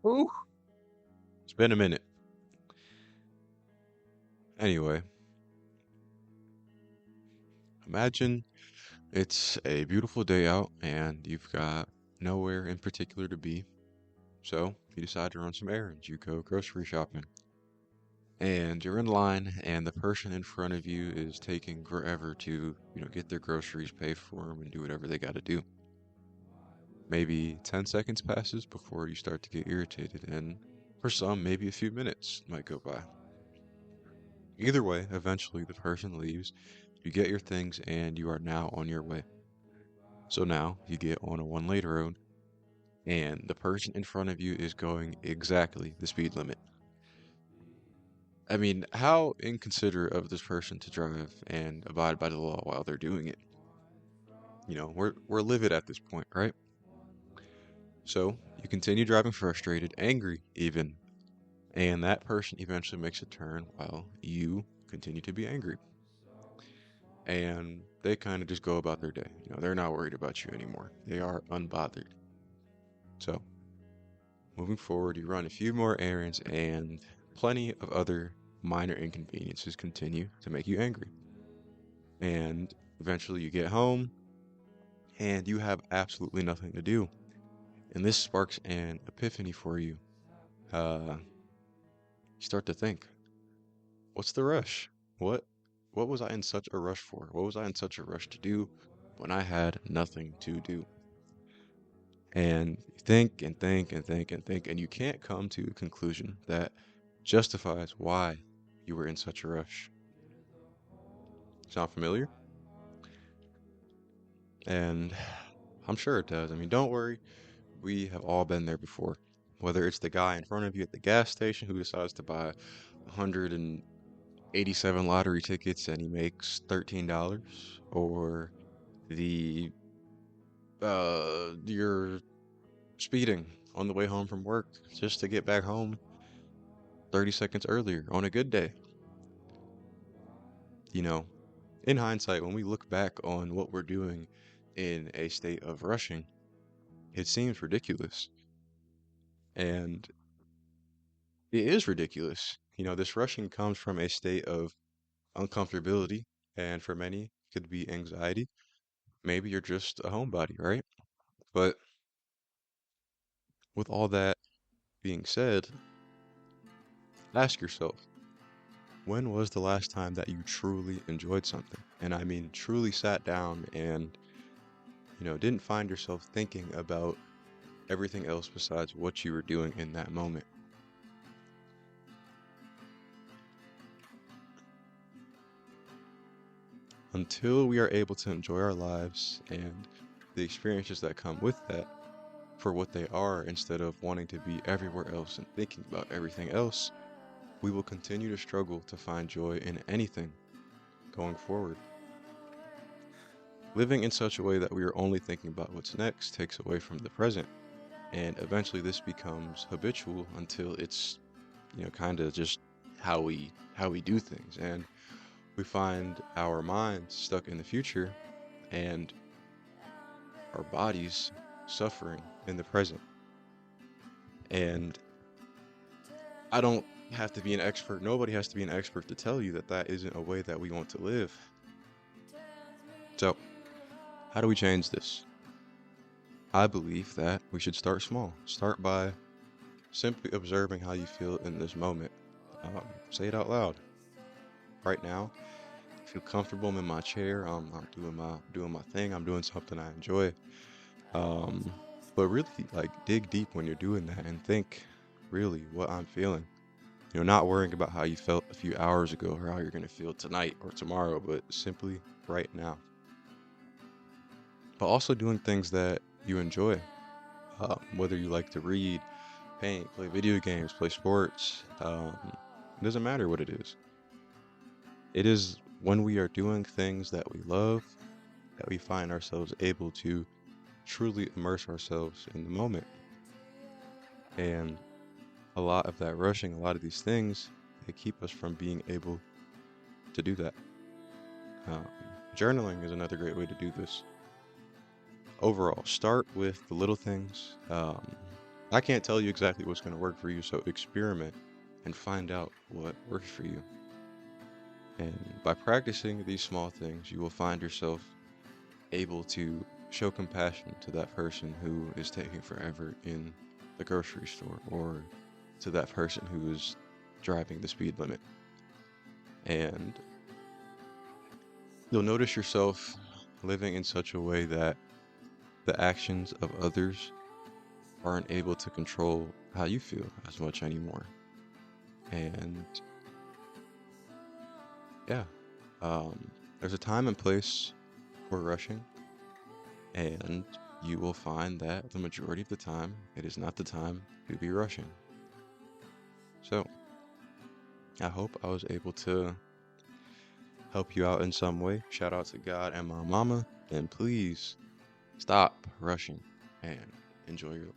Whew, it's been a minute. Anyway, imagine it's a beautiful day out and you've got nowhere in particular to be. So you decide to run some errands. You go grocery shopping. And you're in line and the person in front of you is taking forever to, get their groceries, pay for them, and do whatever they got to do. Maybe 10 seconds passes before you start to get irritated, and for some, maybe a few minutes might go by. Either way, eventually the person leaves, you get your things, and you are now on your way. So now you get on a one-lane road, and the person in front of you is going exactly the speed limit. I mean, how inconsiderate of this person to drive and abide by the law while they're doing it. We're livid at this point, right? So you continue driving frustrated, angry even, and that person eventually makes a turn while you continue to be angry. And they kind of just go about their day. They're not worried about you anymore. They are unbothered. So moving forward, you run a few more errands, and plenty of other minor inconveniences continue to make you angry. And eventually you get home and you have absolutely nothing to do. And this sparks an epiphany for you. You start to think, what's the rush? What what was I in such a rush for? What was I in such a rush to do when I had nothing to do? And you think and think and think and think, and you can't come to a conclusion that justifies why you were in such a rush. Sound familiar? And I'm sure it does. I mean, don't worry, we have all been there before. Whether it's the guy in front of you at the gas station who decides to buy 187 lottery tickets and he makes $13, or the you're speeding on the way home from work just to get back home 30 seconds earlier on a good day. You know, in hindsight, when we look back on what we're doing in a state of rushing, it seems ridiculous. And it is ridiculous. This rushing comes from a state of uncomfortability, and for many, it could be anxiety. Maybe you're just a homebody, right? But with all that being said, ask yourself, when was the last time that you truly enjoyed something? And I mean, truly sat down and, didn't find yourself thinking about everything else besides what you were doing in that moment. Until we are able to enjoy our lives and the experiences that come with that for what they are instead of wanting to be everywhere else and thinking about everything else, we will continue to struggle to find joy in anything going forward. Living in such a way that we are only thinking about what's next takes away from the present, and eventually this becomes habitual until it's, kind of just how we do things, and we find our minds stuck in the future and our bodies suffering in the present. And I don't have to be an expert. Nobody has to be an expert to tell you that that isn't a way that we want to live. So, how do we change this? I believe that we should start small. Start by simply observing how you feel in this moment. Say it out loud. Right now, I feel comfortable. I'm in my chair. I'm doing my thing. I'm doing something I enjoy. Um, but really, like, dig deep when you're doing that and think really what I'm feeling. Not worrying about how you felt a few hours ago or how you're gonna feel tonight or tomorrow, but simply right now. But also doing things that you enjoy, whether you like to read, paint, play video games, play sports. It doesn't matter what it is. It is when we are doing things that we love that we find ourselves able to truly immerse ourselves in the moment. And a lot of that rushing, a lot of these things, they keep us from being able to do that. Um, Journaling is another great way to do this. Overall, start with the little things. I can't tell you exactly what's going to work for you, so experiment and find out what works for you. And by practicing these small things, you will find yourself able to show compassion to that person who is taking forever in the grocery store, or to that person who is driving the speed limit. And you'll notice yourself living in such a way that the actions of others aren't able to control how you feel as much anymore. And yeah, there's a time and place for rushing, and you will find that the majority of the time, it is not the time to be rushing. So I hope I was able to help you out in some way. Shout out to God and my mama, and please stop rushing and enjoy your